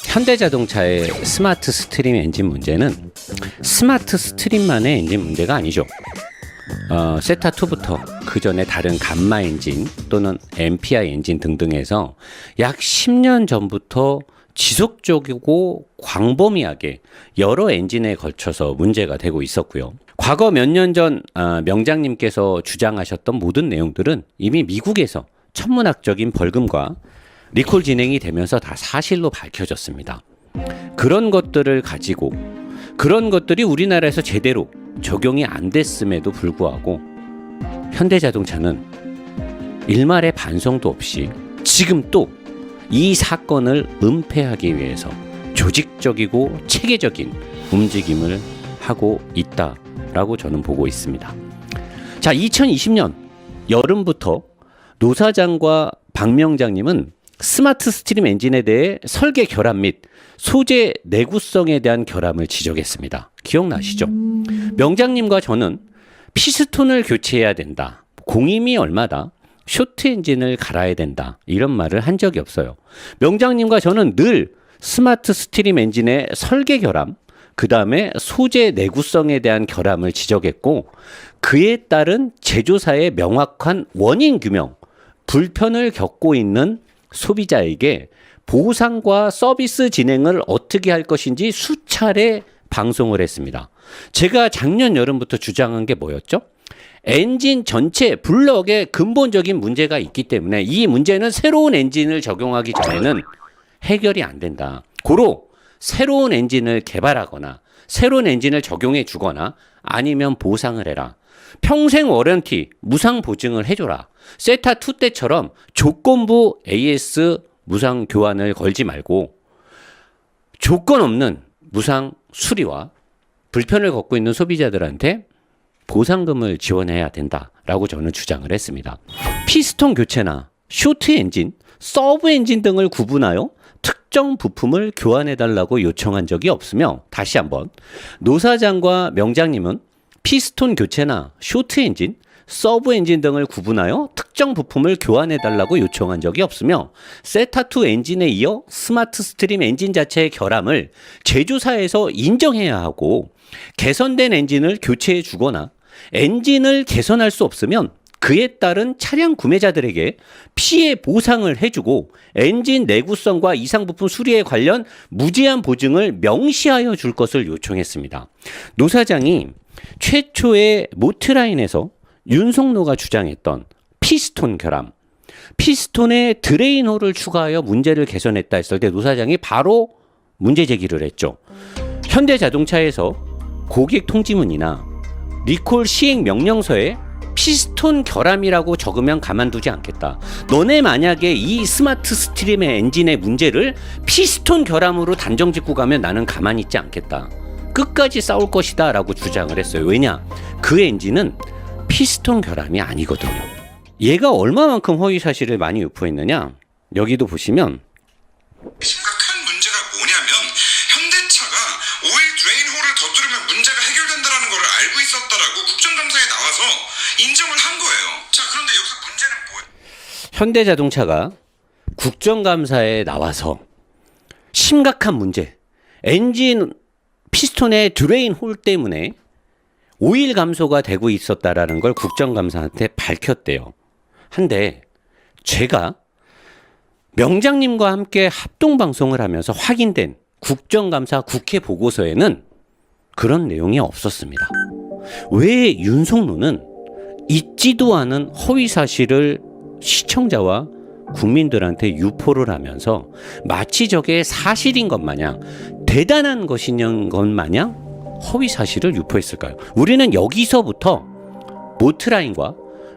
현대자동차의 스마트 스트림 엔진 문제는 스마트 스트림만의 엔진 문제가 아니죠. 세타2부터 그 전에 다른 감마 엔진 또는 MPI 엔진 등등에서 약 10년 전부터 지속적이고 광범위하게 여러 엔진에 걸쳐서 문제가 되고 있었고요. 과거 몇 년 전 명장님께서 주장하셨던 모든 내용들은 이미 미국에서 천문학적인 벌금과 리콜 진행이 되면서 다 사실로 밝혀졌습니다. 그런 것들을 가지고 그런 것들이 우리나라에서 제대로 적용이 안 됐음에도 불구하고 현대자동차는 일말의 반성도 없이 지금 또 이 사건을 은폐하기 위해서 조직적이고 체계적인 움직임을 하고 있다라고 저는 보고 있습니다. 자, 2020년 여름부터 노 사장과 박 명장님은 스마트 스트림 엔진에 대해 설계 결함 및 소재 내구성에 대한 결함을 지적했습니다. 기억나시죠? 명장님과 저는 피스톤을 교체해야 된다. 공임이 얼마다. 쇼트 엔진을 갈아야 된다. 이런 말을 한 적이 없어요. 명장님과 저는 늘 스마트 스트림 엔진의 설계 결함, 그 다음에 소재 내구성에 대한 결함을 지적했고 그에 따른 제조사의 명확한 원인 규명, 불편을 겪고 있는 소비자에게 보상과 서비스 진행을 어떻게 할 것인지 수차례 방송을 했습니다. 제가 작년 여름부터 주장한 게 뭐였죠? 엔진 전체 블럭에 근본적인 문제가 있기 때문에 이 문제는 새로운 엔진을 적용하기 전에는 해결이 안 된다. 고로 새로운 엔진을 개발하거나 새로운 엔진을 적용해 주거나 아니면 보상을 해라. 평생 워런티, 무상 보증을 해줘라. 세타2 때처럼 조건부 AS 무상 교환을 걸지 말고 조건 없는 무상 수리와 불편을 겪고 있는 소비자들한테 보상금을 지원해야 된다라고 저는 주장을 했습니다. 피스톤 교체나 쇼트 엔진, 서브 엔진 등을 구분하여 특정 부품을 교환해달라고 요청한 적이 없으며 다시 한번 노 사장과 명장님은 피스톤 교체나 쇼트 엔진, 서브 엔진 등을 구분하여 특정 부품을 교환해달라고 요청한 적이 없으며 세타2 엔진에 이어 스마트 스트림 엔진 자체의 결함을 제조사에서 인정해야 하고 개선된 엔진을 교체해 주거나 엔진을 개선할 수 없으면 그에 따른 차량 구매자들에게 피해 보상을 해주고 엔진 내구성과 이상 부품 수리에 관련 무제한 보증을 명시하여 줄 것을 요청했습니다. 노 사장이 최초의 모트라인에서 윤석노가 주장했던 피스톤 결함, 피스톤에 드레인홀을 추가하여 문제를 개선했다 했을 때 노 사장이 바로 문제 제기를 했죠. 현대자동차에서 고객 통지문이나 리콜 시행 명령서에 피스톤 결함이라고 적으면 가만두지 않겠다. 너네 만약에 이 스마트 스트림의 엔진의 문제를 피스톤 결함으로 단정 짓고 가면 나는 가만히 있지 않겠다. 끝까지 싸울 것이다 라고 주장을 했어요. 왜냐? 그 엔진은 피스톤 결함이 아니거든요. 얘가 얼마만큼 허위 사실을 많이 유포했느냐? 여기도 보시면 심각한 문제가 뭐냐면 현대차가 오일 드레인홀을 더 뚫으면 문제가 해결된다는 걸 알고 있었다라고 국정감사에 나와서 인정을 한 거예요. 자, 그런데 여기서 문제는 뭐예요? 현대자동차가 국정감사에 나와서 심각한 문제, 엔진 피스톤의 드레인 홀 때문에 오일 감소가 되고 있었다라는 걸 국정감사한테 밝혔대요. 한데 제가 명장님과 함께 합동방송을 하면서 확인된 국정감사 국회 보고서에는 그런 내용이 없었습니다. 왜 윤석노는 있지도 않은 허위 사실을 시청자와 국민들한테 유포를 하면서 마치 저게 사실인 것 마냥 대단한 것인 것 마냥 허위 사실을 유포했을까요? 우리는 여기서부터 모트라인과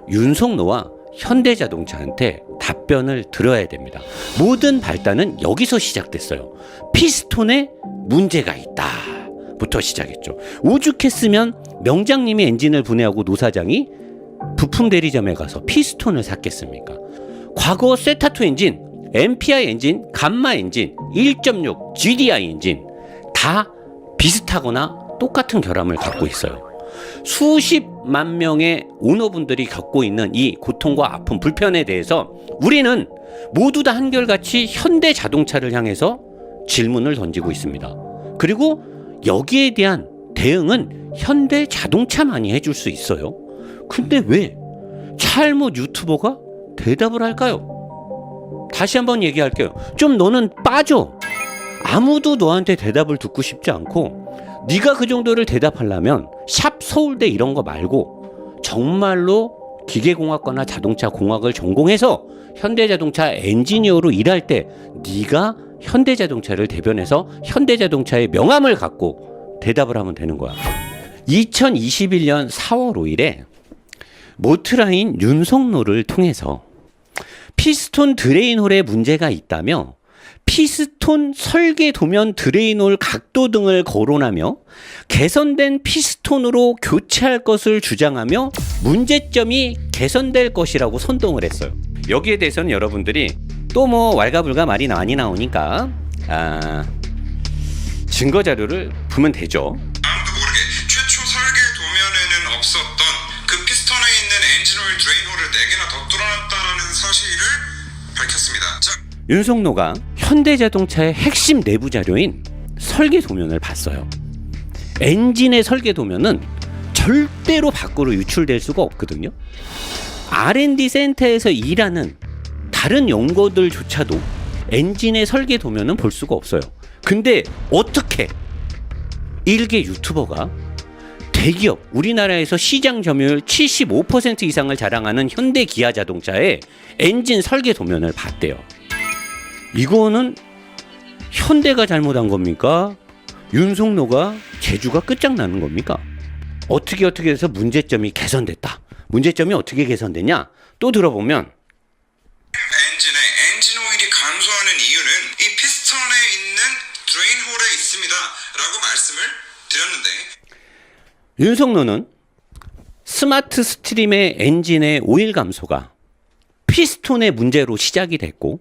윤석노와 현대자동차한테 답변을 들어야 됩니다. 모든 발단은 여기서 시작됐어요. 피스톤에 문제가 있다 부터 시작했죠. 오죽했으면 명장님이 엔진을 분해하고 노 사장이 부품 대리점에 가서 피스톤을 샀겠습니까? 과거 세타2 엔진, MPI 엔진, 감마 엔진, 1.6 GDI 엔진 다 비슷하거나 똑같은 결함을 갖고 있어요. 수십만 명의 오너분들이 겪고 있는 이 고통과 아픔, 불편에 대해서 우리는 모두 다 한결같이 현대자동차를 향해서 질문을 던지고 있습니다. 그리고 여기에 대한 대응은 현대자동차만이 해줄 수 있어요. 근데 왜 찰모 유튜버가 대답을 할까요? 다시 한번 얘기할게요. 좀 너는 빠져. 아무도 너한테 대답을 듣고 싶지 않고 네가 그 정도를 대답하려면 샵 서울대 이런 거 말고 정말로 기계공학과나 자동차공학을 전공해서 현대자동차 엔지니어로 일할 때 네가 현대자동차를 대변해서 현대자동차의 명함을 갖고 대답을 하면 되는 거야. 2021년 4월 5일에 모트라인 윤석로를 통해서 피스톤 드레인홀에 문제가 있다며 피스톤 설계 도면 드레인홀 각도 등을 거론하며 개선된 피스톤으로 교체할 것을 주장하며 문제점이 개선될 것이라고 선동을 했어요. 여기에 대해서는 여러분들이 또 뭐 왈가불가 말이 많이 나오니까 증거 자료를 보면 되죠. 아무도 모르게 최초 설계 도면에는 없었던 그 피스톤에 있는 엔진오일 드레인홀을 4개나 더 뚫어놨다는 사실을 밝혔습니다. 자, 윤석노가 현대자동차의 핵심 내부 자료인 설계 도면을 봤어요. 엔진의 설계 도면은 절대로 밖으로 유출될 수가 없거든요. R&D 센터에서 일하는 다른 연구들조차도 엔진의 설계 도면은 볼 수가 없어요. 근데 어떻게 일개 유튜버가 대기업, 우리나라에서 시장 점유율 75% 이상을 자랑하는 현대 기아 자동차의 엔진 설계 도면을 봤대요. 이거는 현대가 잘못한 겁니까? 윤석노가 재주가 끝장나는 겁니까? 어떻게 해서 문제점이 개선됐다. 문제점이 어떻게 개선되냐? 또 들어보면 엔진에 엔진 오일이 감소하는 이유는 이 피스톤에 있는 드레인홀에 있습니다 라고 말씀을 드렸는데, 윤석노는 스마트 스트림의 엔진의 오일 감소가 피스톤의 문제로 시작이 됐고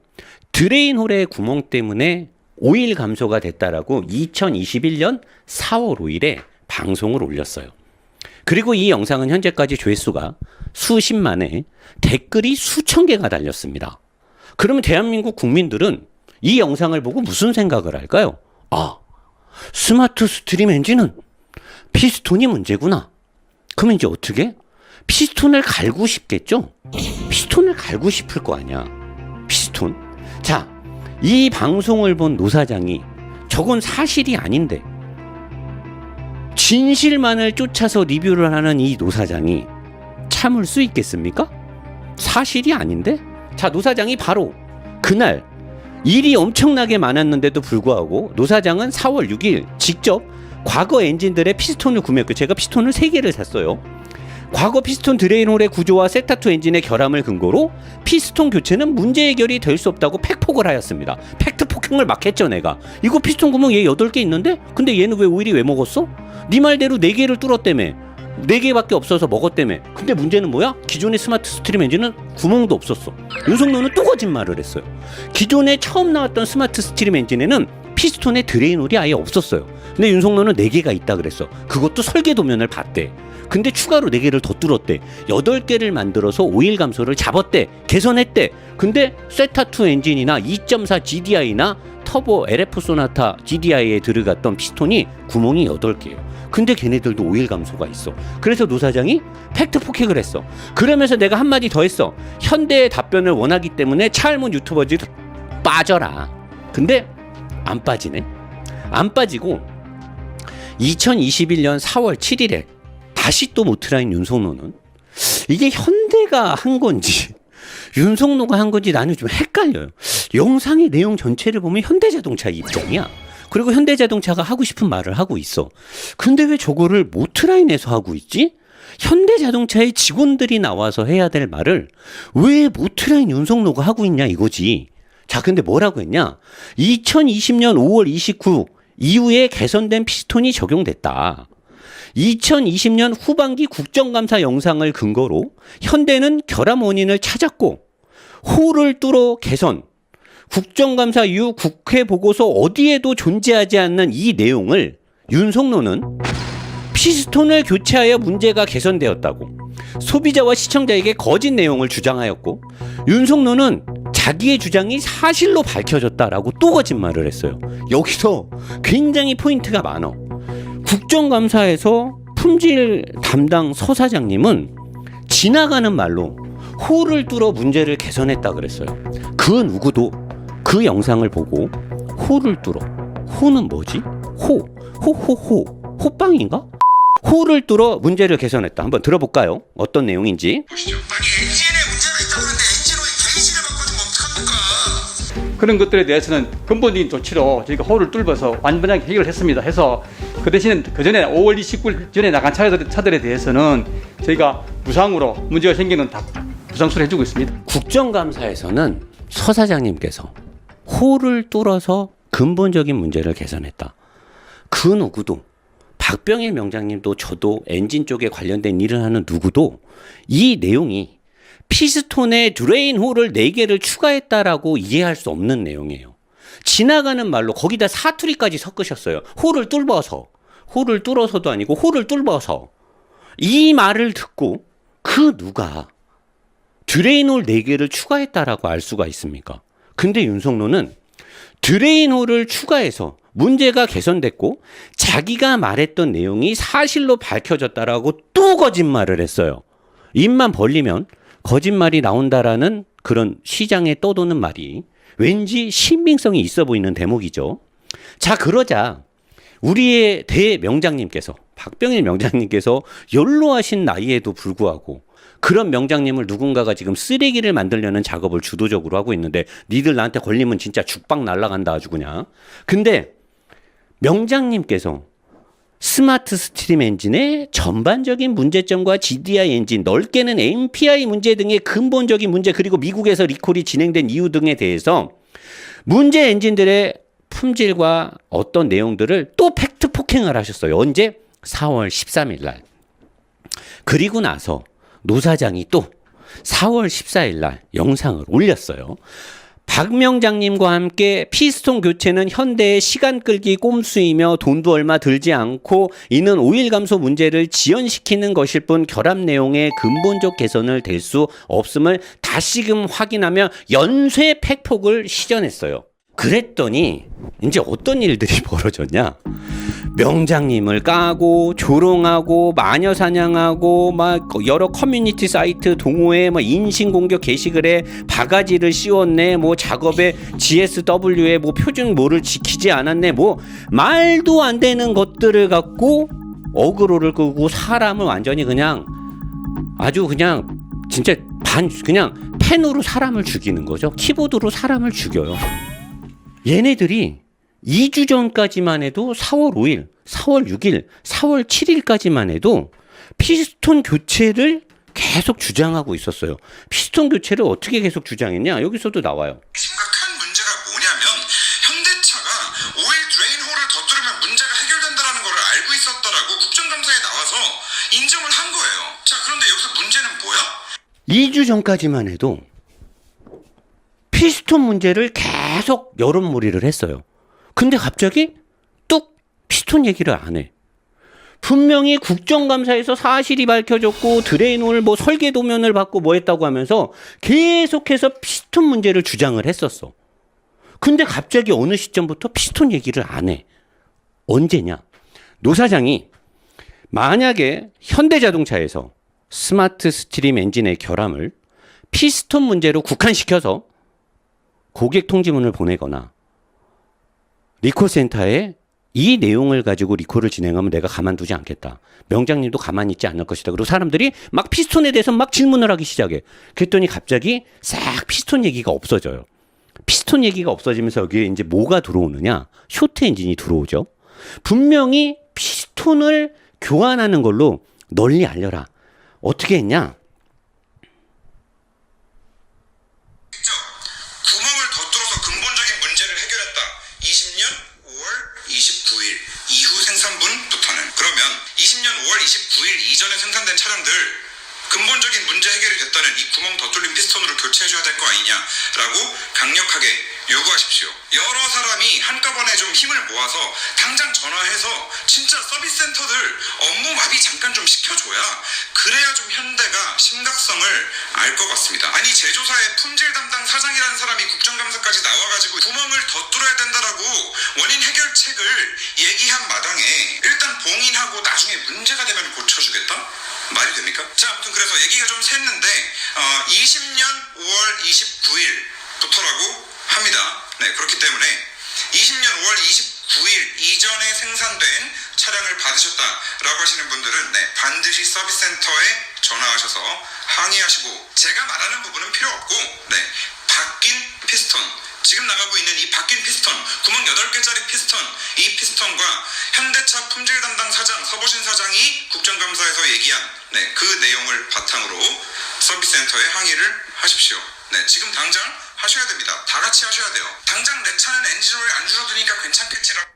드레인홀의 구멍 때문에 오일 감소가 됐다라고 2021년 4월 5일에 방송을 올렸어요. 그리고 이 영상은 현재까지 조회수가 수십만에 댓글이 수천 개가 달렸습니다. 그러면 대한민국 국민들은 이 영상을 보고 무슨 생각을 할까요? 아, 스마트 스트림 엔진은 피스톤이 문제구나. 그럼 이제 어떻게? 피스톤을 갈고 싶겠죠? 피스톤을 갈고 싶을 거 아니야. 피스톤. 자, 이 방송을 본 노사장이 저건 사실이 아닌데 진실만을 쫓아서 리뷰를 하는 이 노사장이 참을 수 있겠습니까? 사실이 아닌데? 자, 노사장이 바로 그날 일이 엄청나게 많았는데도 불구하고 노사장은 4월 6일 직접 과거 엔진들의 피스톤을 구매했고, 제가 피스톤을 3개를 샀어요. 과거 피스톤 드레인홀의 구조와 세타2 엔진의 결함을 근거로 피스톤 교체는 문제 해결이 될 수 없다고 팩폭을 하였습니다. 팩트 폭행을 막 했죠. 내가 이거 피스톤 구멍 얘 8개 있는데 근데 얘는 왜 오일이 왜 먹었어? 네 말대로 4개를 뚫었다며, 4개밖에 없어서 먹었다며. 근데 문제는 뭐야? 기존의 스마트 스트림 엔진은 구멍도 없었어. 윤석노는 또 거짓말을 했어요. 기존에 처음 나왔던 스마트 스트림 엔진에는 피스톤에 드레인홀이 아예 없었어요. 근데 윤석노는 4개가 있다 그랬어. 그것도 설계 도면을 봤대. 근데 추가로 4개를 더 뚫었대. 8개를 만들어서 오일 감소를 잡았대. 개선했대. 근데 세타2 엔진이나 2.4 GDI나 터보 LF 소나타 GDI에 들어갔던 피스톤이 구멍이 8개예요. 근데 걔네들도 오일 감소가 있어. 그래서 노사장이 팩트 폭행을 했어. 그러면서 내가 한마디 더 했어. 현대의 답변을 원하기 때문에 차알문 유튜버들 빠져라. 근데 안 빠지네. 안 빠지고 2021년 4월 7일에 다시 또 모트라인 윤석노는 이게 현대가 한 건지 윤석노가 한 건지 나는 좀 헷갈려요. 영상의 내용 전체를 보면 현대자동차 입장이야. 그리고 현대자동차가 하고 싶은 말을 하고 있어. 근데 왜 저거를 모트라인에서 하고 있지? 현대자동차의 직원들이 나와서 해야 될 말을 왜 모트라인 윤석노가 하고 있냐 이거지. 자, 근데 뭐라고 했냐? 2020년 5월 29 이후에 개선된 피스톤이 적용됐다. 2020년 후반기 국정감사 영상을 근거로 현대는 결함 원인을 찾았고 홀을 뚫어 개선, 국정감사 이후 국회 보고서 어디에도 존재하지 않는 이 내용을 윤석노는 피스톤을 교체하여 문제가 개선되었다고 소비자와 시청자에게 거짓 내용을 주장하였고, 윤석노는 자기의 주장이 사실로 밝혀졌다라고 또 거짓말을 했어요. 여기서 굉장히 포인트가 많아. 국정감사에서 품질 담당 서사장님은 지나가는 말로 호를 뚫어 문제를 개선했다 그랬어요. 그 누구도 그 영상을 보고 호를 뚫어, 호는 뭐지? 호빵인가? 호를 뚫어 문제를 개선했다. 한번 들어볼까요? 어떤 내용인지. 보시죠. 아니 엔진에 문제가 있다고 그러는데 엔진 오일 게이지를 바꿔주면 어떡합니까? 그런 것들에 대해서는 근본적인 조치로 저희가 호를 뚫어서 완전하게 해결했습니다. 해서 그 대신에 그 전에 5월 29일 전에 나간 차들에 대해서는 저희가 무상으로 문제가 생기는 다 부상수를 해주고 있습니다. 국정감사에서는 서 사장님께서 호를 뚫어서 근본적인 문제를 개선했다. 그 누구도, 박병일 명장님도 저도 엔진 쪽에 관련된 일을 하는 누구도 이 내용이 피스톤에 드레인 홀을 4개를 추가했다라고 이해할 수 없는 내용이에요. 지나가는 말로 거기다 사투리까지 섞으셨어요. 호를 뚫어서도 아니고 호를 뚫어서. 이 말을 듣고 그 누가 드레인 홀 4개를 추가했다라고 알 수가 있습니까? 근데 윤석노는 드레인 홀을 추가해서 문제가 개선됐고 자기가 말했던 내용이 사실로 밝혀졌다라고 또 거짓말을 했어요. 입만 벌리면 거짓말이 나온다라는 그런 시장에 떠도는 말이 왠지 신빙성이 있어 보이는 대목이죠. 자, 그러자 우리의 대명장님께서, 박병일 명장님께서 연로하신 나이에도 불구하고 그런 명장님을 누군가가 지금 쓰레기를 만들려는 작업을 주도적으로 하고 있는데, 니들 나한테 걸리면 진짜 죽박 날라간다 아주 그냥. 근데 명장님께서 스마트 스트림 엔진의 전반적인 문제점과 GDI 엔진, 넓게는 MPI 문제 등의 근본적인 문제, 그리고 미국에서 리콜이 진행된 이유 등에 대해서 문제 엔진들의 품질과 어떤 내용들을 또 팩트 폭행을 하셨어요. 언제? 4월 13일 날. 그리고 나서 노 사장이 또 4월 14일 날 영상을 올렸어요. 박 명장님과 함께 피스톤 교체는 현대의 시간 끌기 꼼수이며 돈도 얼마 들지 않고 이는 오일 감소 문제를 지연시키는 것일 뿐 결합 내용의 근본적 개선을 될 수 없음을 다시금 확인하며 연쇄 팩폭을 시전했어요. 그랬더니 이제 어떤 일들이 벌어졌냐? 명장님을 까고 조롱하고 마녀 사냥하고 막 여러 커뮤니티 사이트 동호회 뭐 인신공격 게시글에 바가지를 씌웠네, 뭐 작업에 GSW에 뭐 표준 뭐를 지키지 않았네, 뭐 말도 안 되는 것들을 갖고 어그로를 끄고 사람을 완전히 그냥 아주 그냥 진짜 그냥 펜으로 사람을 죽이는 거죠. 키보드로 사람을 죽여요. 얘네들이 2주 전까지만 해도 4월 5일, 4월 6일, 4월 7일까지만 해도 피스톤 교체를 계속 주장하고 있었어요. 피스톤 교체를 어떻게 계속 주장했냐? 여기서도 나와요. 심각한 문제가 뭐냐면 현대차가 오일 드레인 홀을 더 뚫으면 문제가 해결된다는 걸 알고 있었다라고 국정감사에 나와서 인정을 한 거예요. 자, 그런데 여기서 문제는 뭐야? 2주 전까지만 해도 피스톤 문제를 계속 여론몰이를 했어요. 근데 갑자기 뚝 피스톤 얘기를 안 해. 분명히 국정감사에서 사실이 밝혀졌고 드레인홀 뭐 설계 도면을 받고 뭐 했다고 하면서 계속해서 피스톤 문제를 주장을 했었어. 근데 갑자기 어느 시점부터 피스톤 얘기를 안 해. 언제냐? 노 사장이 만약에 현대자동차에서 스마트 스트림 엔진의 결함을 피스톤 문제로 국한시켜서 고객 통지문을 보내거나 리콜센터에 이 내용을 가지고 리콜을 진행하면 내가 가만두지 않겠다. 명장님도 가만히 있지 않을 것이다. 그리고 사람들이 막 피스톤에 대해서 막 질문을 하기 시작해. 그랬더니 갑자기 싹 피스톤 얘기가 없어져요. 피스톤 얘기가 없어지면서 여기에 이제 뭐가 들어오느냐? 쇼트 엔진이 들어오죠. 분명히 피스톤을 교환하는 걸로 널리 알려라. 어떻게 했냐? 구멍을 더 뚫어서 근본적인 문제를 해결했다. 20년 5월 29일 이후 생산분부터는. 그러면 20년 5월 29일 이전에 생산된 차량들 근본적인 문제 해결이 됐다는 이 구멍 더 뚫린 피스톤으로 교체해줘야 될 거 아니냐라고 강력하게 요구하십시오. 여러 사람이 한꺼번에 좀 힘을 모아서 당장 전화해서 진짜 서비스 센터들 업무 마비 잠깐 좀 시켜줘야 그래야 좀 현대가 심각성을 알 것 같습니다. 아니 제조사의 품질 담당 사장이라는 사람이 국정감사까지 나와가지고 구멍을 더 뚫어야 된다라고 원인 해결책을 얘기한 마당에 일단 봉인하고 나중에 문제가 되면 고쳐주겠다? 말이 됩니까? 자, 아무튼 그래서 얘기가 좀 샜는데 20년 5월 29일부터라고 합니다. 네, 그렇기 때문에 20년 5월 29일 이전에 생산된 차량을 받으셨다라고 하시는 분들은 네, 반드시 서비스센터에 전화하셔서 항의하시고, 제가 말하는 부분은 필요 없고 네, 바뀐 피스톤, 지금 나가고 있는 이 바뀐 피스톤, 구멍 8개짜리 피스톤, 이 피스톤과 현대차 품질 담당 사장 서보신 사장이 국정감사에서 얘기한 네, 그 내용을 바탕으로 서비스센터에 항의를 하십시오. 네, 지금 당장 하셔야 됩니다. 다 같이 하셔야 돼요. 당장 내 차는 엔진오일 안 줄어드니까 괜찮겠지라고.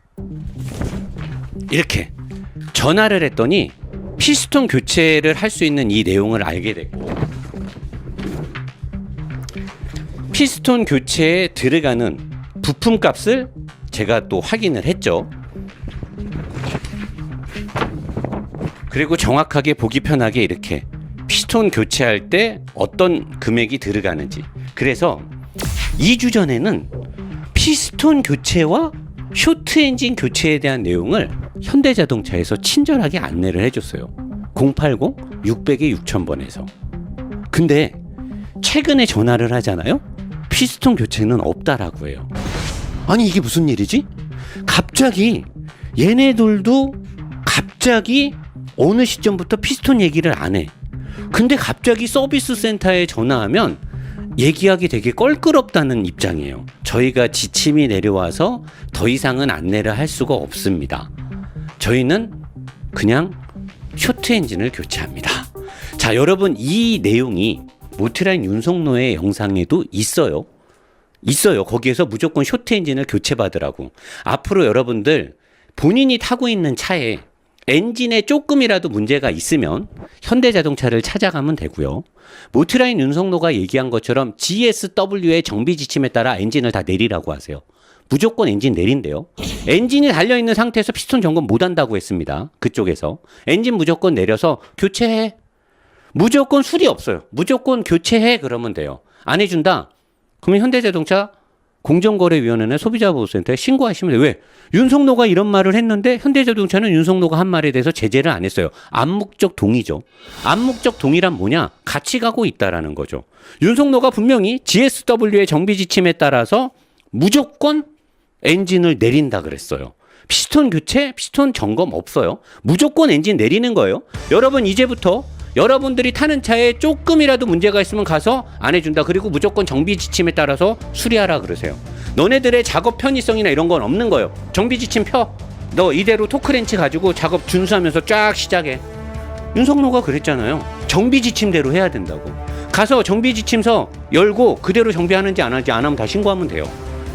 이렇게 전화를 했더니 피스톤 교체를 할 수 있는 이 내용을 알게 됐고, 피스톤 교체에 들어가는 부품 값을 제가 또 확인을 했죠. 그리고 정확하게 보기 편하게 이렇게 피스톤 교체할 때 어떤 금액이 들어가는지. 그래서 2주 전에는 피스톤 교체와 쇼트 엔진 교체에 대한 내용을 현대자동차에서 친절하게 안내를 해줬어요. 080-600-6000번에서. 근데 최근에 전화를 하잖아요. 피스톤 교체는 없다라고 해요. 아니 이게 무슨 일이지? 갑자기 얘네들도 갑자기 어느 시점부터 피스톤 얘기를 안 해. 근데 갑자기 서비스 센터에 전화하면 얘기하기 되게 껄끄럽다는 입장이에요. 저희가 지침이 내려와서 더 이상은 안내를 할 수가 없습니다. 저희는 그냥 쇼트 엔진을 교체합니다. 자, 여러분, 이 내용이 모트라인 윤석노의 영상에도 있어요. 거기에서 무조건 쇼트 엔진을 교체받으라고. 앞으로 여러분들 본인이 타고 있는 차에 엔진에 조금이라도 문제가 있으면 현대자동차를 찾아가면 되고요. 모트라인 윤석노가 얘기한 것처럼 GSW의 정비 지침에 따라 엔진을 다 내리라고 하세요. 무조건 엔진 내린대요. 엔진이 달려있는 상태에서 피스톤 점검 못 한다고 했습니다. 그쪽에서. 엔진 무조건 내려서 교체해. 무조건 수리 없어요. 무조건 교체해 그러면 돼요. 안 해준다? 그러면 현대자동차 공정거래위원회나 소비자보호센터에 신고하시면 돼요. 왜? 윤석노가 이런 말을 했는데 현대자동차는 윤석노가 한 말에 대해서 제재를 안 했어요. 암묵적 동의죠. 암묵적 동의란 뭐냐? 같이 가고 있다라는 거죠. 윤석노가 분명히 GSW의 정비 지침에 따라서 무조건 엔진을 내린다 그랬어요. 피스톤 교체, 피스톤 점검 없어요. 무조건 엔진 내리는 거예요. 여러분 이제부터 여러분들이 타는 차에 조금이라도 문제가 있으면 가서 안 해준다. 그리고 무조건 정비 지침에 따라서 수리하라 그러세요. 너네들의 작업 편의성이나 이런 건 없는 거예요. 정비 지침 펴. 너 이대로 토크렌치 가지고 작업 준수하면서 쫙 시작해. 윤석노가 그랬잖아요. 정비 지침대로 해야 된다고. 가서 정비 지침서 열고 그대로 정비하는지 안 하는지 안 하면 다 신고하면 돼요.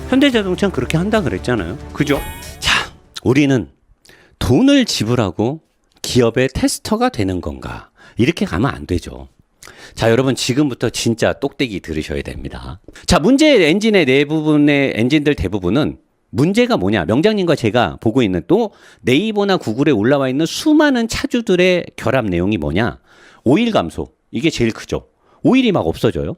현대자동차는 그렇게 한다 그랬잖아요. 그죠? 자, 우리는 돈을 지불하고 기업의 테스터가 되는 건가? 이렇게 가면 안 되죠. 자, 여러분 지금부터 진짜 똑대기 들으셔야 됩니다. 자, 문제 엔진의 대부분의 엔진들 대부분은 문제가 뭐냐? 명장님과 제가 보고 있는 또 네이버나 구글에 올라와 있는 수많은 차주들의 결합 내용이 뭐냐? 오일 감소. 이게 제일 크죠. 오일이 막 없어져요.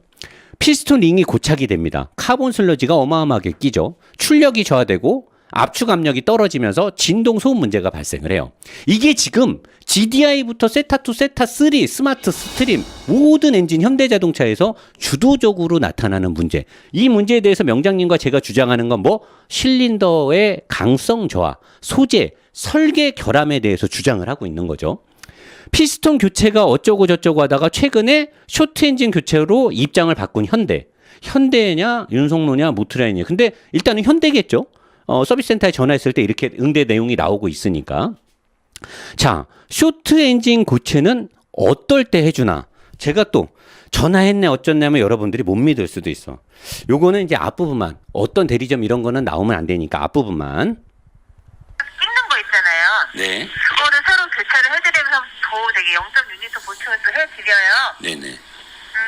피스톤 링이 고착이 됩니다. 카본 슬러지가 어마어마하게 끼죠. 출력이 저하되고 압축 압력이 떨어지면서 진동 소음 문제가 발생을 해요. 이게 지금 GDI부터 세타2, 세타3, 스마트 스트림 모든 엔진 현대자동차에서 주도적으로 나타나는 문제. 이 문제에 대해서 명장님과 제가 주장하는 건 뭐 실린더의 강성 저하, 소재, 설계 결함에 대해서 주장을 하고 있는 거죠. 피스톤 교체가 어쩌고 저쩌고 하다가 최근에 쇼트 엔진 교체로 입장을 바꾼 현대. 현대냐 윤석노냐 모트라인이냐. 근데 일단은 현대겠죠. 서비스센터에 전화했을 때 이렇게 응대 내용이 나오고 있으니까. 자, 쇼트 엔진 교체는 어떨 때 해주나? 제가 또 전화했네 어쩌냐면 여러분들이 못 믿을 수도 있어. 요거는 이제 앞부분만, 어떤 대리점 이런 거는 나오면 안 되니까 앞부분만. 찍는 거 있잖아요. 네. 그거를 새로 교체를 해드리면서 더 되게 0.6리터 보충을 또 해드려요. 네네.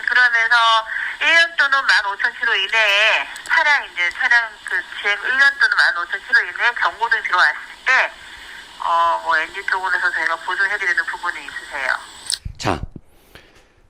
그러면서 1년 또는 15,000km 이내에 차량 그 주행 1년 또는 15,000km 이내에 경고등이 들어왔을 때 엔진 쪽으로서 저희가 보조해드리는 부분이 있으세요. 자,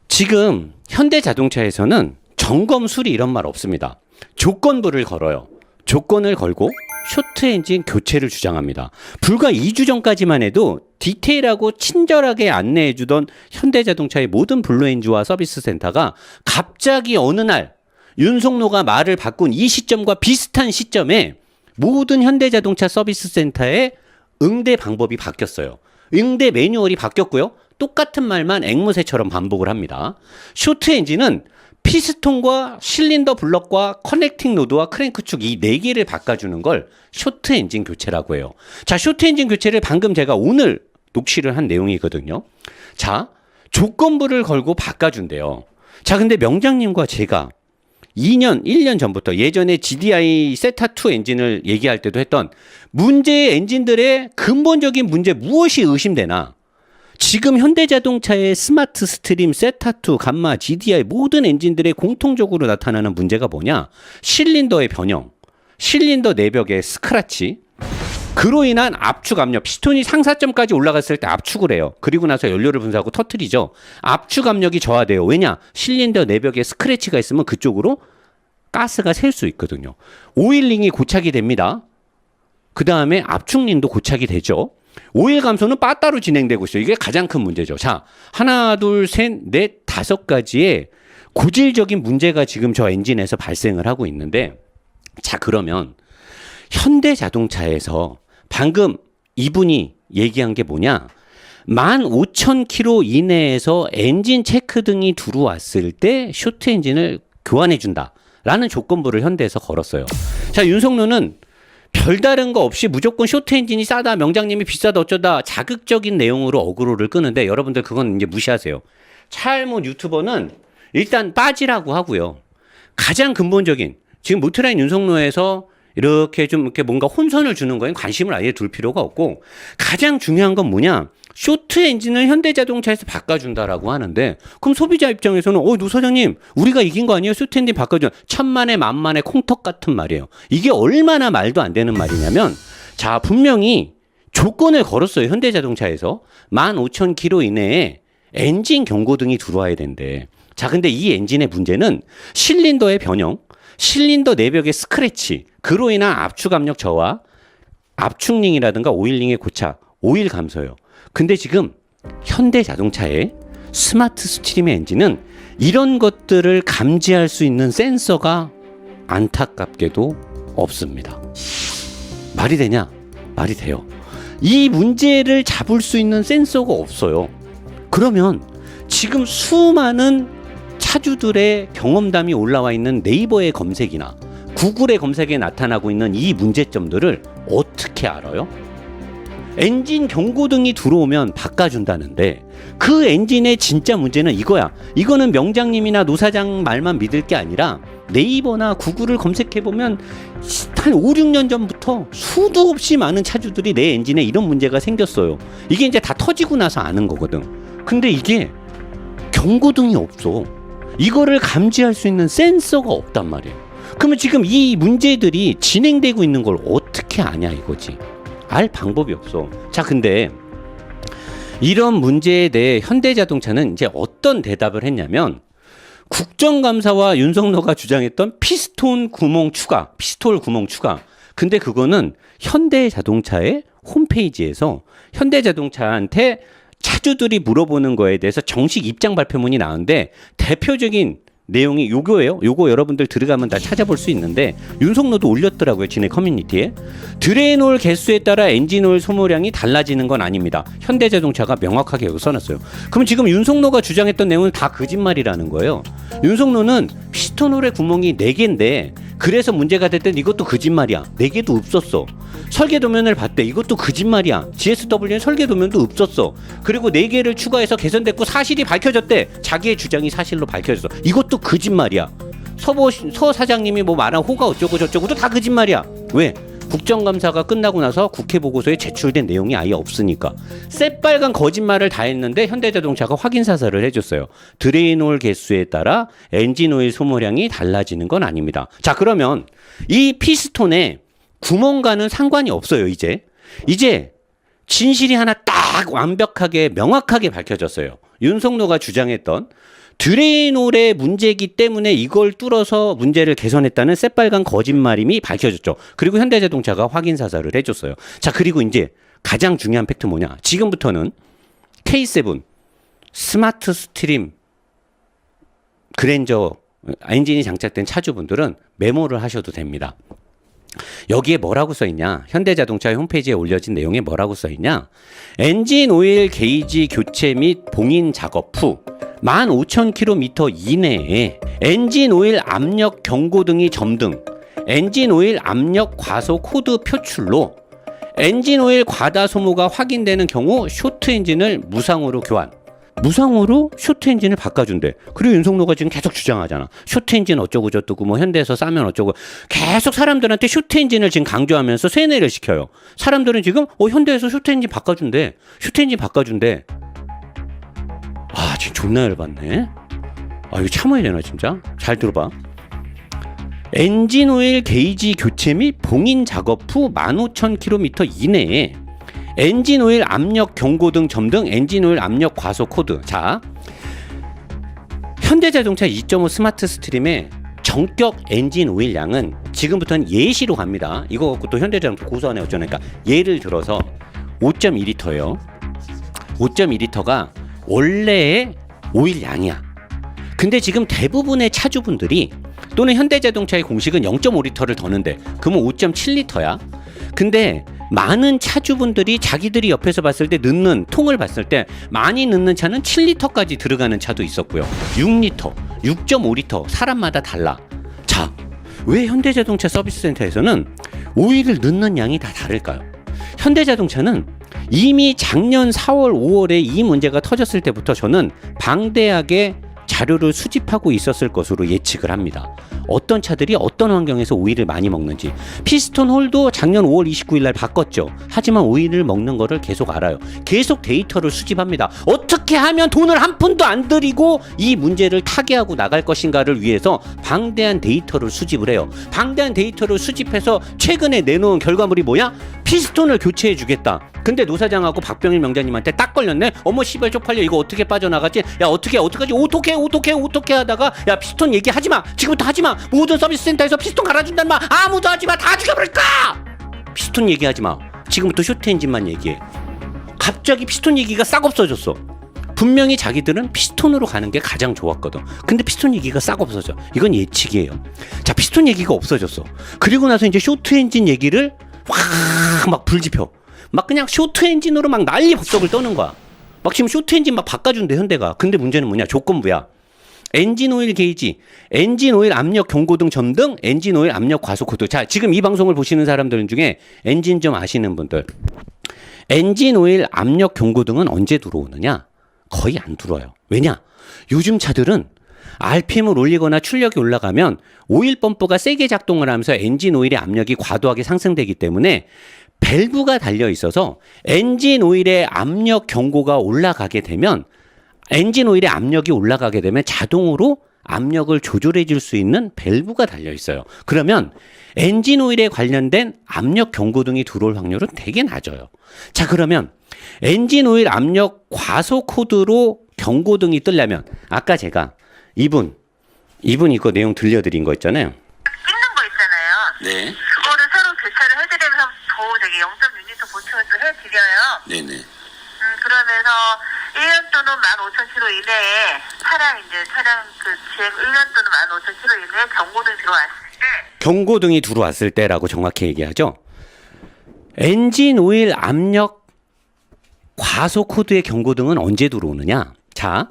지금 현대자동차에서는 점검 수리 이런 말 없습니다. 조건부를 걸어요. 조건을 걸고 쇼트 엔진 교체를 주장합니다. 불과 2주 전까지만 해도 디테일하고 친절하게 안내해주던 현대자동차의 모든 블루엔즈와 서비스 센터가 갑자기 어느 날 윤석노가 말을 바꾼 이 시점과 비슷한 시점에 모든 현대자동차 서비스 센터의 응대 방법이 바뀌었어요. 응대 매뉴얼이 바뀌었고요. 똑같은 말만 앵무새처럼 반복을 합니다. 쇼트 엔진은 피스톤과 실린더 블럭과 커넥팅 로드와 크랭크축 이 4개를 바꿔주는 걸 쇼트 엔진 교체라고 해요. 자, 쇼트 엔진 교체를 방금 제가 오늘 녹취를 한 내용이거든요. 자, 조건부를 걸고 바꿔준대요. 자, 근데 명장님과 제가 1년 전부터 예전에 GDI 세타2 엔진을 얘기할 때도 했던 문제의 엔진들의 근본적인 문제 무엇이 의심되나 지금 현대자동차의 스마트 스트림, 세타2, 감마, GDI 모든 엔진들의 공통적으로 나타나는 문제가 뭐냐? 실린더의 변형, 실린더 내벽의 스크래치, 그로 인한 압축 압력, 피스톤이 상사점까지 올라갔을 때 압축을 해요. 그리고 나서 연료를 분사하고 터트리죠. 압축 압력이 저하돼요. 왜냐? 실린더 내벽에 스크래치가 있으면 그쪽으로 가스가 셀 수 있거든요. 오일링이 고착이 됩니다. 그 다음에 압축링도 고착이 되죠. 오일 감소는 빠따로 진행되고 있어요. 이게 가장 큰 문제죠. 자, 하나, 둘, 셋, 넷, 5가지의 고질적인 문제가 지금 저 엔진에서 발생을 하고 있는데, 자, 그러면 현대자동차에서 방금 이분이 얘기한 게 뭐냐? 15,000km 이내에서 엔진 체크 등이 들어왔을 때 쇼트 엔진을 교환해준다 라는 조건부를 현대에서 걸었어요. 자, 윤석노는 별다른 거 없이 무조건 쇼트 엔진이 싸다, 명장님이 비싸다 어쩌다 자극적인 내용으로 어그로를 끄는데 여러분들 그건 이제 무시하세요. 차알못 유튜버는 일단 빠지라고 하고요. 가장 근본적인 지금 모트라인 윤석노에서 이렇게 좀 이렇게 뭔가 혼선을 주는 거에 관심을 아예 둘 필요가 없고, 가장 중요한 건 뭐냐? 쇼트 엔진을 현대자동차에서 바꿔준다라고 하는데, 그럼 소비자 입장에서는 노 사장님 우리가 이긴 거 아니에요? 쇼트 엔진 바꿔줘. 천만에 만만에 콩떡 같은 말이에요. 이게 얼마나 말도 안 되는 말이냐면, 자, 분명히 조건을 걸었어요. 현대자동차에서 15,000km 이내에 엔진 경고등이 들어와야 된대. 자, 근데 이 엔진의 문제는 실린더의 변형, 실린더 내벽의 스크래치, 그로 인한 압축 압력 저하, 압축링이라든가 오일링의 고착, 오일 감소요. 근데 지금 현대자동차의 스마트 스트림의 엔진은 이런 것들을 감지할 수 있는 센서가 안타깝게도 없습니다. 말이 되냐? 말이 돼요. 이 문제를 잡을 수 있는 센서가 없어요. 그러면 지금 수많은 차주들의 경험담이 올라와 있는 네이버의 검색이나 구글의 검색에 나타나고 있는 이 문제점들을 어떻게 알아요? 엔진 경고등이 들어오면 바꿔준다는데 그 엔진의 진짜 문제는 이거야. 이거는 명장님이나 노사장 말만 믿을 게 아니라 네이버나 구글을 검색해보면 한 5, 6년 전부터 수도 없이 많은 차주들이 내 엔진에 이런 문제가 생겼어요. 이게 이제 다 터지고 나서 아는 거거든. 근데 이게 경고등이 없어. 이거를 감지할 수 있는 센서가 없단 말이에요. 그러면 지금 이 문제들이 진행되고 있는 걸 어떻게 아냐 이거지. 알 방법이 없어. 자, 근데 이런 문제에 대해 현대자동차는 이제 어떤 대답을 했냐면, 국정감사와 윤석노가 주장했던 피스톤 구멍 추가, 피스톨 구멍 추가. 근데 그거는 현대자동차의 홈페이지에서 현대자동차한테 차주들이 물어보는 거에 대해서 정식 입장 발표문이 나오는데 대표적인 내용이 요거예요. 요거 여러분들 들어가면 다 찾아볼 수 있는데 윤석노도 올렸더라고요. 지네 커뮤니티에. 드레인올 개수에 따라 엔진오일 소모량이 달라지는 건 아닙니다. 현대자동차가 명확하게 여기 써놨어요. 그럼 지금 윤석노가 주장했던 내용은 다 거짓말이라는 거예요. 윤석노는 피스톤홀의 구멍이 4개인데 그래서 문제가 됐던 이것도 거짓말이야. 4개도 없었어. 설계도면을 봤대. 이것도 거짓말이야. GSW는 설계도면도 없었어. 그리고 4개를 추가해서 개선됐고 사실이 밝혀졌대. 자기의 주장이 사실로 밝혀졌어. 이것도 거짓말이야. 서 사장님이 뭐 말한 호가 어쩌고 저쩌고도 다 거짓말이야. 왜? 국정감사가 끝나고 나서 국회 보고서에 제출된 내용이 아예 없으니까 새빨간 거짓말을 다 했는데 현대자동차가 확인 사살을 해줬어요. 드레인홀 개수에 따라 엔진오일 소모량이 달라지는 건 아닙니다. 자, 그러면 이 피스톤에 구멍과는 상관이 없어요. 이제 진실이 하나 딱 완벽하게 명확하게 밝혀졌어요. 윤석노가 주장했던 드레인홀의 문제이기 때문에 이걸 뚫어서 문제를 개선했다는 새빨간 거짓말임이 밝혀졌죠. 그리고 현대자동차가 확인 사살을 해줬어요. 자, 그리고 이제 가장 중요한 팩트 뭐냐? 지금부터는 K7 스마트 스트림 그랜저 엔진이 장착된 차주분들은 메모를 하셔도 됩니다. 여기에 뭐라고 써있냐? 현대자동차 홈페이지에 올려진 내용에 뭐라고 써있냐? 엔진 오일 게이지 교체 및 봉인 작업 후 15,000km 이내에 엔진 오일 압력 경고등이 점등, 엔진 오일 압력 과소 코드 표출로 엔진 오일 과다 소모가 확인되는 경우 쇼트 엔진을 무상으로 교환. 무상으로 쇼트 엔진을 바꿔준대. 그리고 윤석노가 지금 계속 주장하잖아. 쇼트 엔진 어쩌고 저쩌고 뭐 현대에서 싸면 어쩌고 계속 사람들한테 쇼트 엔진을 지금 강조하면서 세뇌를 시켜요. 사람들은 지금 현대에서 쇼트 엔진 바꿔준대. 쇼트 엔진 바꿔준대. 아, 지금 존나 열받네. 아, 이거 참아야 되나 진짜? 잘 들어봐. 엔진 오일 게이지 교체 및 봉인 작업 후 15,000km 이내에 엔진 오일 압력 경고등 점등 엔진 오일 압력 과소 코드. 자, 현대자동차 2.5 스마트 스트림의 정격 엔진 오일 양은 지금부터는 예시로 갑니다. 이거 갖고 또 현대자동차 고소하네 어쩌니까. 예를 들어서 5.2L예요. 5.2L가 원래의 오일 양이야. 근데 지금 대부분의 차주분들이 또는 현대자동차의 공식은 0.5L를 더는데 그러면 5.7L야. 근데 많은 차주분들이 자기들이 옆에서 봤을 때 넣는 통을 봤을 때 많이 넣는 차는 7L까지 들어가는 차도 있었고요. 6L, 6.5L 사람마다 달라. 자, 왜 현대자동차 서비스센터에서는 오일을 넣는 양이 다 다를까요? 현대자동차는 이미 작년 4월, 5월에 이 문제가 터졌을 때부터 저는 방대하게 자료를 수집하고 있었을 것으로 예측을 합니다. 어떤 차들이 어떤 환경에서 오일을 많이 먹는지. 피스톤 홀도 작년 5월 29일 날 바꿨죠. 하지만 오일을 먹는 거를 계속 알아요. 계속 데이터를 수집합니다. 어떻게 하면 돈을 한 푼도 안 들이고 이 문제를 타개하고 나갈 것인가를 위해서 방대한 데이터를 수집을 해요. 방대한 데이터를 수집해서 최근에 내놓은 결과물이 뭐야? 피스톤을 교체해 주겠다. 근데 노사장하고 박병일 명장님한테 딱 걸렸네. 어머 씨발 쪽팔려. 이거 어떻게 빠져나가지? 야 어떡하지? 어떻게 하다가 야 피스톤 얘기하지 마. 지금부터 하지 마. 모든 서비스 센터에서 피스톤 갈아준단 말 아무도 하지 마. 다 죽여버릴까? 피스톤 얘기하지 마. 지금부터 쇼트 엔진만 얘기해. 갑자기 피스톤 얘기가 싹 없어졌어. 분명히 자기들은 피스톤으로 가는 게 가장 좋았거든. 근데 피스톤 얘기가 싹 없어져. 이건 예측이에요. 자, 피스톤 얘기가 없어졌어. 그리고 나서 이제 쇼트 엔진 얘기를 막 불지펴. 막 그냥 쇼트 엔진으로 막 난리 법석을 떠는 거야. 막 지금 쇼트 엔진 막 바꿔준대 현대가. 근데 문제는 뭐냐? 조건부야. 엔진 오일 게이지, 엔진 오일 압력 경고등 점등, 엔진 오일 압력 과소 코드. 자, 지금 이 방송을 보시는 사람들 중에 엔진 좀 아시는 분들. 엔진 오일 압력 경고등은 언제 들어오느냐? 거의 안 들어와요. 왜냐? 요즘 차들은 RPM을 올리거나 출력이 올라가면 오일 펌프가 세게 작동을 하면서 엔진 오일의 압력이 과도하게 상승되기 때문에 밸브가 달려 있어서 엔진 오일의 압력 경고가 올라가게 되면 엔진 오일의 압력이 올라가게 되면 자동으로 압력을 조절해 줄 수 있는 밸브가 달려 있어요. 그러면 엔진 오일에 관련된 압력 경고등이 들어올 확률은 되게 낮아요. 자, 그러면 엔진 오일 압력 과소 코드로 경고등이 뜨려면 아까 제가 이분 이거 내용 들려드린 거 있잖아요. 찍는 거 있잖아요. 네. 그거를 새로 교체를 해드리면서 더 되게 0.6L 보충을 또 해드려요. 네네. 그러면서 1년 또는 15,000km 이내에 차량 그 주행 1년 또는 15,000km 이내에 경고등이 들어왔을 때 경고등이 들어왔을 때라고 정확히 얘기하죠. 엔진 오일 압력 과소 코드의 경고등은 언제 들어오느냐? 자,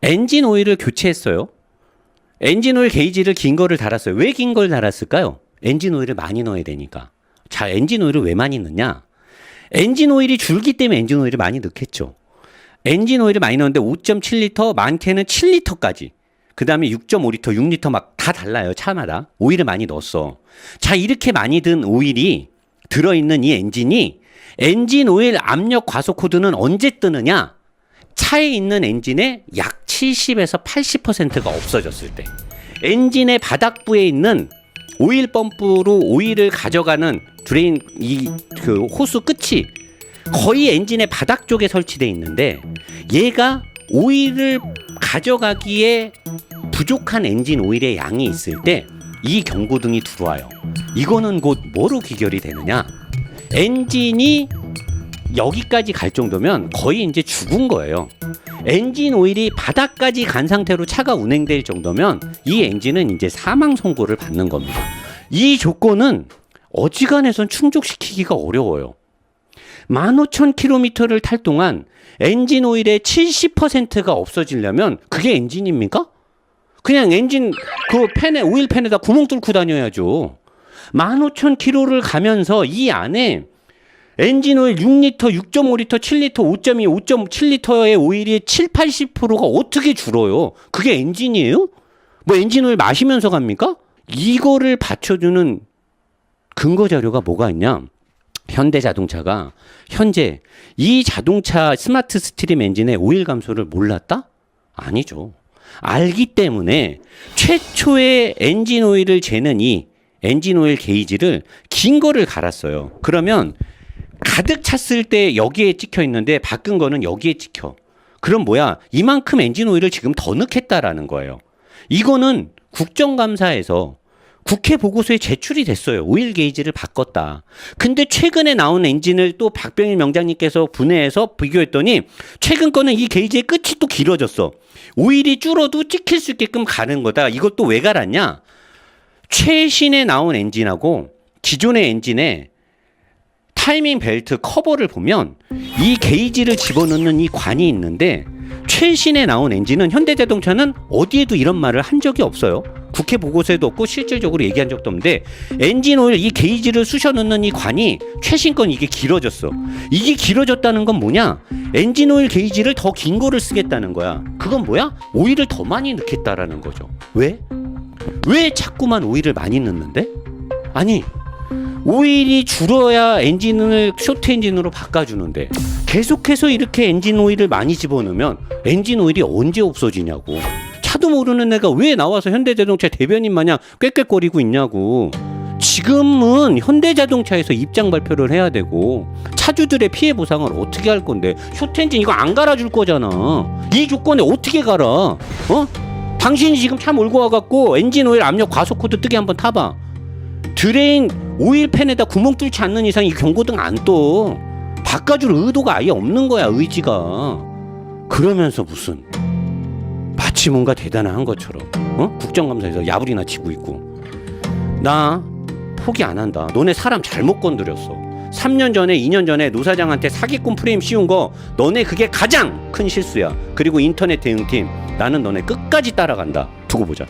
엔진 오일을 교체했어요. 엔진 오일 게이지를 긴 거를 달았어요. 왜 긴 걸 달았을까요? 엔진 오일을 많이 넣어야 되니까. 자, 엔진 오일을 왜 많이 넣냐? 엔진 오일이 줄기 때문에 엔진 오일을 많이 넣겠죠. 엔진 오일을 많이 넣었는데 5.7L, 많게는 7L까지. 그 다음에 6.5리터, 6리터 막 다 달라요. 차마다. 오일을 많이 넣었어. 자, 이렇게 많이 든 오일이 들어있는 이 엔진이 엔진 오일 압력 과속 코드는 언제 뜨느냐? 차에 있는 엔진의 약 70에서 80%가 없어졌을 때. 엔진의 바닥부에 있는 오일 펌프로 오일을 가져가는 드레인 그 호수 끝이 거의 엔진의 바닥 쪽에 설치되어 있는데 얘가 오일을 가져가기에 부족한 엔진 오일의 양이 있을 때 이 경고등이 들어와요. 이거는 곧 뭐로 귀결이 되느냐? 엔진이 여기까지 갈 정도면 거의 이제 죽은 거예요. 엔진 오일이 바닥까지 간 상태로 차가 운행될 정도면 이 엔진은 이제 사망 선고를 받는 겁니다. 이 조건은 어지간해선 충족시키기가 어려워요. 15,000km를 탈 동안 엔진 오일의 70%가 없어지려면 그게 엔진입니까? 그냥 엔진 그 팬에 오일 팬에다 구멍 뚫고 다녀야죠. 15,000km를 가면서 이 안에 엔진 오일 6리터, 6.5리터, 7리터, 5.2, 5.7리터의 오일이 7, 80%가 어떻게 줄어요? 그게 엔진이에요? 뭐 엔진 오일 마시면서 갑니까? 이거를 받쳐주는 근거 자료가 뭐가 있냐? 현대자동차가 현재 이 자동차 스마트 스트림 엔진의 오일 감소를 몰랐다? 아니죠. 알기 때문에 최초의 엔진 오일을 재는 이 엔진 오일 게이지를 긴 거를 갈았어요. 그러면 가득 찼을 때 여기에 찍혀 있는데 바꾼 거는 여기에 찍혀. 그럼 뭐야? 이만큼 엔진 오일을 지금 더 넣겠다라는 거예요. 이거는 국정감사에서 국회 보고서에 제출이 됐어요. 오일 게이지를 바꿨다. 근데 최근에 나온 엔진을 또 박병일 명장님께서 분해해서 비교했더니 최근 거는 이 게이지의 끝이 또 길어졌어. 오일이 줄어도 찍힐 수 있게끔 가는 거다. 이것도 왜 갈았냐? 최신에 나온 엔진하고 기존의 엔진의 타이밍 벨트 커버를 보면 이 게이지를 집어넣는 이 관이 있는데 최신에 나온 엔진은 현대자동차는 어디에도 이런 말을 한 적이 없어요. 국회 보고서에도 없고 실질적으로 얘기한 적도 없는데 엔진 오일 이 게이지를 쑤셔 넣는 이 관이 최신 건 이게 길어졌어. 이게 길어졌다는 건 뭐냐? 엔진 오일 게이지를 더 긴 거를 쓰겠다는 거야. 그건 뭐야? 오일을 더 많이 넣겠다라는 거죠. 왜? 왜 자꾸만 오일을 많이 넣는데? 아니 오일이 줄어야 엔진을 쇼트 엔진으로 바꿔주는데 계속해서 이렇게 엔진 오일을 많이 집어넣으면 엔진 오일이 언제 없어지냐고. 차도 모르는 애가 왜 나와서 현대자동차 대변인 마냥 꾀꾀거리고 있냐고. 지금은 현대자동차에서 입장 발표를 해야 되고 차주들의 피해 보상을 어떻게 할 건데 쇼트 엔진 이거 안 갈아줄 거잖아. 이 조건에 어떻게 갈아? 어? 당신이 지금 차 몰고 와갖고 엔진 오일 압력 과속 코드 뜨게 한번 타봐. 드레인 오일 팬에다 구멍 뚫지 않는 이상 이 경고등 안 떠. 바꿔줄 의도가 아예 없는 거야, 의지가. 그러면서 무슨 마치 뭔가 대단한 것처럼 국정감사에서 야불이나 치고 있고. 나 포기 안 한다. 너네 사람 잘못 건드렸어. 3년 전에 2년 전에 노사장한테 사기꾼 프레임 씌운 거 너네 그게 가장 큰 실수야. 그리고 인터넷 대응팀 나는 너네 끝까지 따라간다. 두고 보자.